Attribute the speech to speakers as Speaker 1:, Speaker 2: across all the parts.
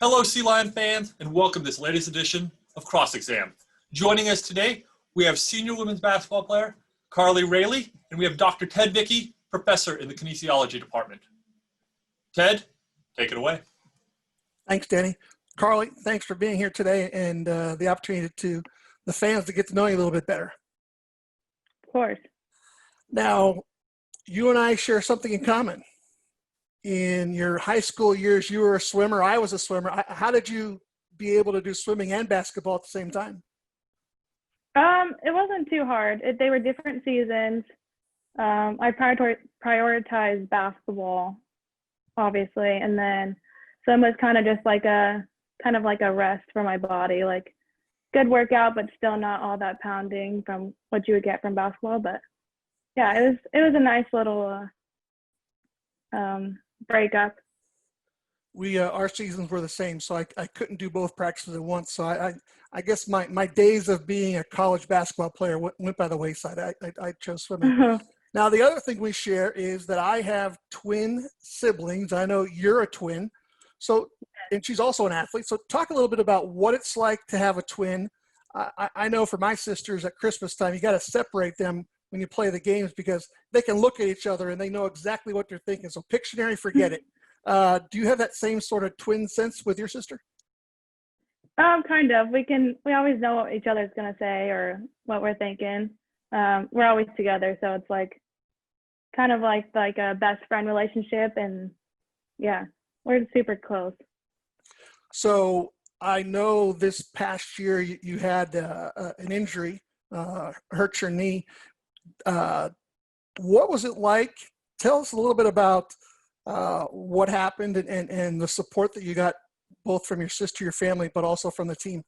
Speaker 1: Hello, Sea Lion fans, and welcome to this latest edition of Cross Exam. Joining us today, we have senior women's basketball player Carly Raley, and we have Dr. Ted Vickey, professor in the kinesiology department. Ted, take it away.
Speaker 2: Thanks, Danny. Carly, thanks for being here today and the opportunity to the fans to get to know you a little bit better.
Speaker 3: Of course.
Speaker 2: Now, you and I share something in common. In your high school years, you were a swimmer. I was a swimmer. How did you be able to do swimming and basketball at the same time?
Speaker 3: It wasn't too hard. They were different seasons. I prioritized basketball, obviously, and then swim was kind of just like a rest for my body, like good workout, but still not all that pounding from what you would get from basketball. But yeah, it was a nice little breakup.
Speaker 2: Our seasons were the same, so I couldn't do both practices at once. So I guess my days of being a college basketball player went by the wayside. I chose swimming. Now, the other thing we share is that I have twin siblings. I know you're a twin. So, and she's also an athlete. So talk a little bit about what it's like to have a twin. I know for my sisters at Christmas time, you got to separate them when you play the games because they can look at each other and they know exactly what you're thinking. So Pictionary, forget it. Do you have that same sort of twin sense with your sister?
Speaker 3: Kind of. We always know what each other's gonna say or what we're thinking. We're always together, so it's like kind of like a best friend relationship, and yeah, we're super close.
Speaker 2: So I know this past year you had an injury, hurt your knee. What was it like? Tell us a little bit about what happened and the support that you got both from your sister, your family, but also from the team.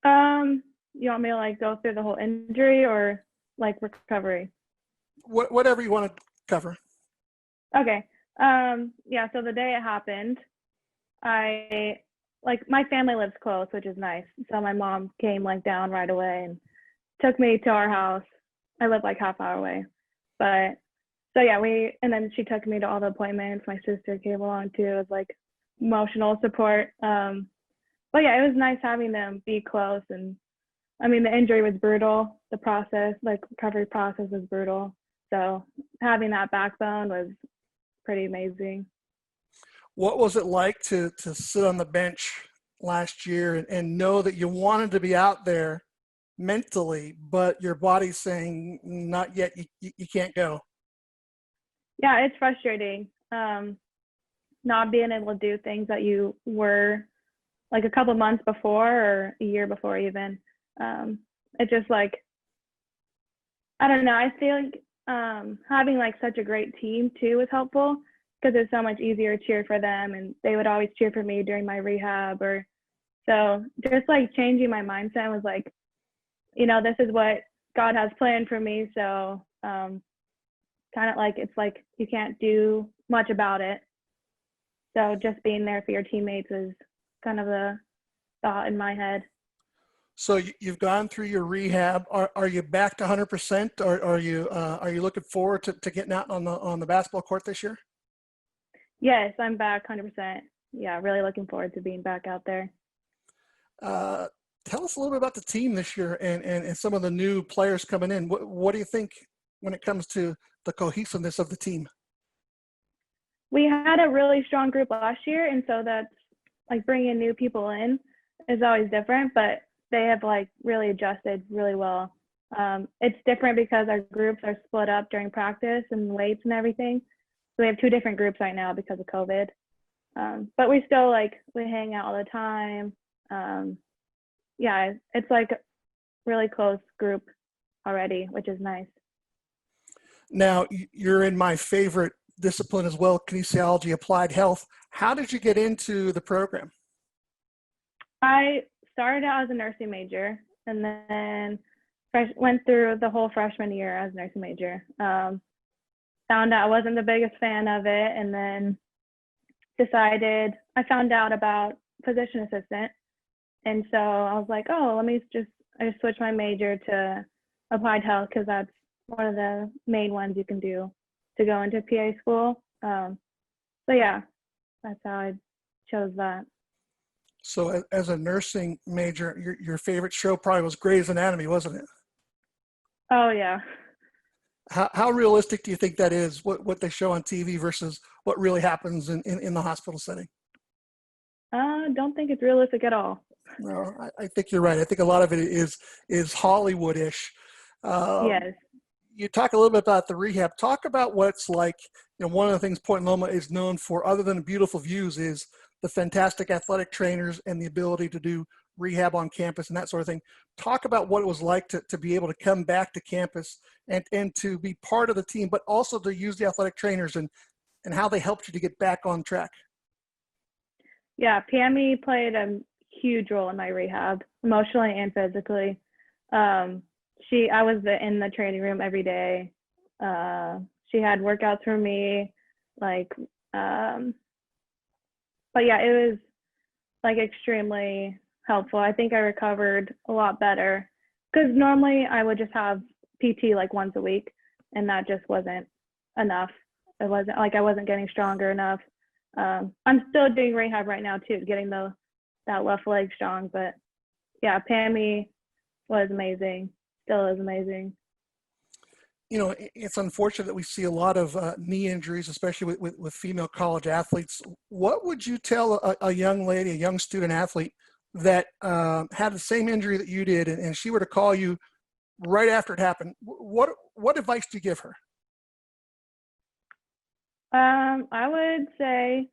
Speaker 3: You want me to like go through the whole injury or like recovery?
Speaker 2: Whatever you want to cover.
Speaker 3: Okay. Yeah, so the day it happened, my family lives close, which is nice. So my mom came like down right away and took me to our house. I live like half hour away. But so yeah, and then she took me to all the appointments. My sister came along too. It was like emotional support. But yeah, it was nice having them be close. And I mean, the injury was brutal. The process, like recovery process was brutal. So having that backbone was pretty amazing.
Speaker 2: What was it like to sit on the bench last year and know that you wanted to be out there mentally, but your body's saying, not yet, you can't go?
Speaker 3: Yeah, it's frustrating. Not being able to do things that you were like a couple months before or a year before even. It's just like, I don't know, I feel like having like such a great team too was helpful because it's so much easier to cheer for them, and they would always cheer for me during my rehab. Or so just like changing my mindset was like, this is what God has planned for me. So kind of like, it's like you can't do much about it. So just being there for your teammates is kind of the thought in my head.
Speaker 2: So you've gone through your rehab. Are you back to 100%? Or are you looking forward to getting out on the basketball court this year?
Speaker 3: Yes, I'm back 100%. Yeah, really looking forward to being back out there.
Speaker 2: Tell us a little bit about the team this year and some of the new players coming in. What do you think when it comes to the cohesiveness of the team?
Speaker 3: We had a really strong group last year, and so that's like bringing new people in is always different, but they have like really adjusted really well. It's different because our groups are split up during practice and weights and everything. So we have two different groups right now because of COVID. But we still we hang out all the time. Yeah, it's like a really close group already, which is nice.
Speaker 2: Now, you're in my favorite discipline as well, kinesiology, applied health. How did you get into the program?
Speaker 3: I started out as a nursing major and then went through the whole freshman year as a nursing major. Found out I wasn't the biggest fan of it, and then I found out about physician assistant. And so I was like, oh, I just switched my major to applied health because that's one of the main ones you can do to go into PA school. So yeah, that's how I chose that.
Speaker 2: So as a nursing major, your favorite show probably was Grey's Anatomy, wasn't it?
Speaker 3: Oh yeah.
Speaker 2: How realistic do you think that is, what they show on TV versus what really happens in the hospital setting?
Speaker 3: Don't think it's realistic at all.
Speaker 2: No, I think you're right. I think a lot of it is Hollywood-ish. Um,
Speaker 3: Yes.
Speaker 2: you talk a little bit about the rehab. Talk about what it's like. One of the things Point Loma is known for, other than beautiful views, is the fantastic athletic trainers and the ability to do rehab on campus and that sort of thing. Talk about what it was like to be able to come back to campus and to be part of the team, but also to use the athletic trainers and how they helped you to get back on track.
Speaker 3: Yeah, Pammy played a huge role in my rehab, emotionally and physically. I was in the training room every day. She had workouts for me, but yeah, it was like extremely helpful. I think I recovered a lot better because normally I would just have PT like once a week, and that just wasn't enough. It wasn't like I wasn't getting stronger enough. I'm still doing rehab right now too, getting that left leg strong. But yeah, Pammy was amazing. Still is amazing.
Speaker 2: It's unfortunate that we see a lot of knee injuries, especially with female college athletes. What would you tell a young lady, a young student athlete that had the same injury that you did, and she were to call you right after it happened? What advice do you give her?
Speaker 3: I would say,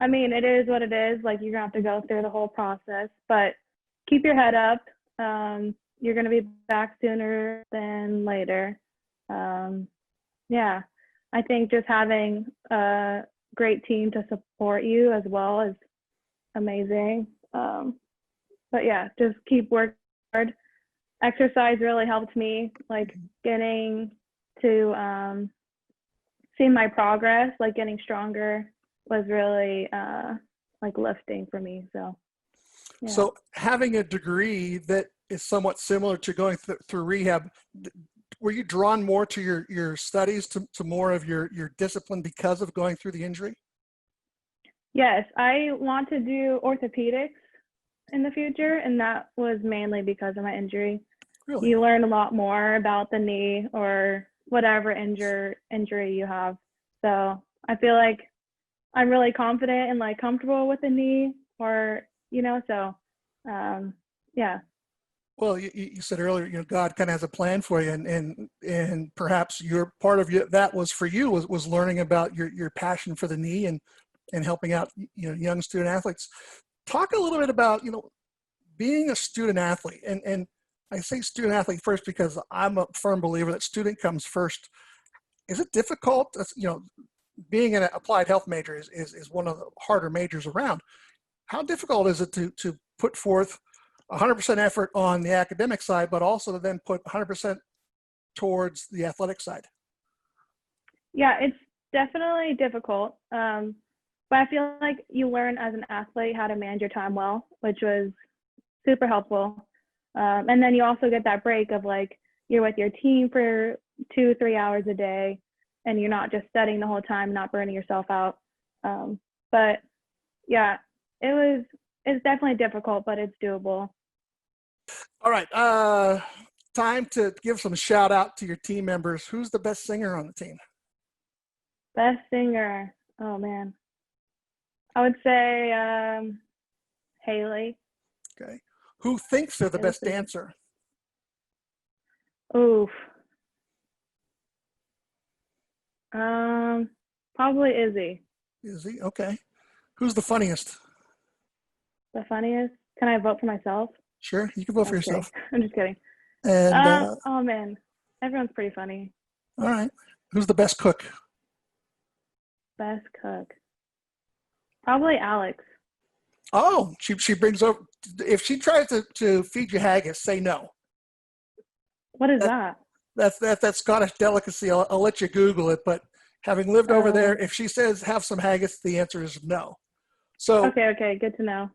Speaker 3: I mean, it is what it is. Like, you're gonna have to go through the whole process, but keep your head up. You're gonna be back sooner than later. Yeah, I think just having a great team to support you as well is amazing. But yeah, just keep working hard. Exercise really helped me, like getting to see my progress, like getting stronger was really like lifting for me. So yeah.
Speaker 2: So having a degree that is somewhat similar to going through rehab, were you drawn more to your studies, to more of your discipline because of going through the injury?
Speaker 3: Yes, I want to do orthopedics in the future, and that was mainly because of my injury.
Speaker 2: Really?
Speaker 3: You learn a lot more about the knee or whatever injury you have. So I feel like I'm really confident and like comfortable with the knee, or so yeah.
Speaker 2: Well, you said earlier, God kind of has a plan for you, and perhaps your part of that was for you was learning about your passion for the knee and helping out young student athletes. Talk a little bit about being a student athlete, and I say student athlete first because I'm a firm believer that student comes first. Is it difficult? Being an applied health major is one of the harder majors around. How difficult is it to put forth 100% effort on the academic side, but also to then put 100% towards the athletic side?
Speaker 3: Yeah, it's definitely difficult. But I feel like you learn as an athlete how to manage your time well, which was super helpful. And then you also get that break of like, you're with your team for 2-3 hours a day, and you're not just studying the whole time, not burning yourself out. But yeah, it's definitely difficult, but it's doable.
Speaker 2: All right. Time to give some shout out to your team members. Who's the best singer on the team?
Speaker 3: Best singer. Oh man. I would say Haley.
Speaker 2: Okay. Who thinks they're the best dancer?
Speaker 3: Oof. Probably Izzy.
Speaker 2: Izzy. Okay. Who's the funniest?
Speaker 3: The funniest? Can I vote for myself?
Speaker 2: Sure, you can vote for yourself.
Speaker 3: I'm just kidding.
Speaker 2: And
Speaker 3: oh man, everyone's pretty funny.
Speaker 2: all right. Who's the best cook?
Speaker 3: Best cook. Probably Alex.
Speaker 2: Oh, she brings over. If she tries to feed you haggis, say no.
Speaker 3: What is that?
Speaker 2: That's Scottish delicacy. I'll let you Google it. But having lived over there, if she says have some haggis, the answer is no. So
Speaker 3: okay, good to know.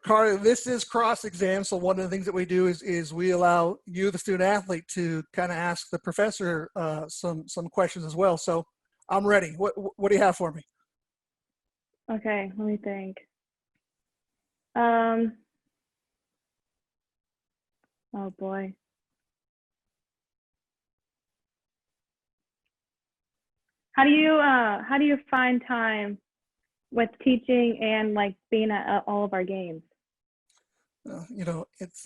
Speaker 2: Carly, this is cross exam. So one of the things that we do is we allow you, the student athlete, to kind of ask the professor some questions as well. So I'm ready. What do you have for me?
Speaker 3: Okay, let me think. Um, oh boy. How do you find time with teaching and like being at all of our games?
Speaker 2: You know, it's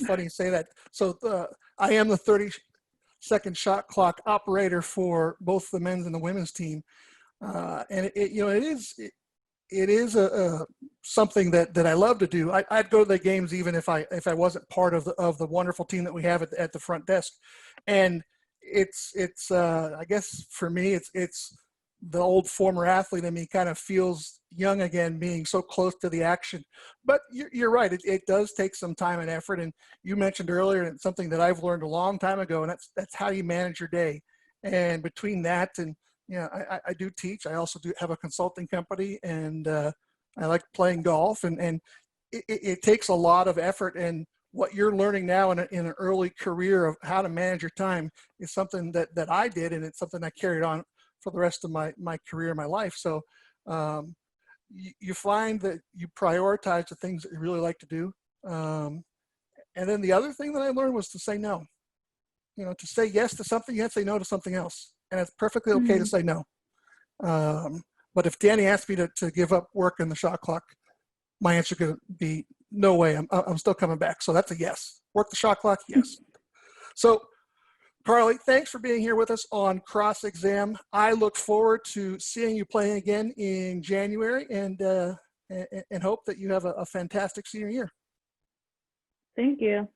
Speaker 2: funny you say that. So I am the 30-second shot clock operator for both the men's and the women's team, and you know, it is a something that I love to do. I'd go to the games even if I wasn't part of the wonderful team that we have at the front desk, and it's I guess for me it's the old former athlete in me kind of feels young again, being so close to the action. But you're right, it does take some time and effort. And you mentioned earlier, and it's something that I've learned a long time ago, and that's how you manage your day. And between that and I do teach. I also do have a consulting company, and I like playing golf, and it takes a lot of effort. And what you're learning now in an early career of how to manage your time is something that I did, and it's something I carried on for the rest of my career, my life. So you find that you prioritize the things that you really like to do. And then the other thing that I learned was to say no. You know, to say yes to something, you have to say no to something else. And it's perfectly okay to say no. But if Danny asked me to give up work in the shot clock, my answer could be no way. I'm still coming back. So that's a yes. Work the shot clock, yes. So Carly, thanks for being here with us on Cross Exam. I look forward to seeing you playing again in January, and hope that you have a fantastic senior year.
Speaker 3: Thank you.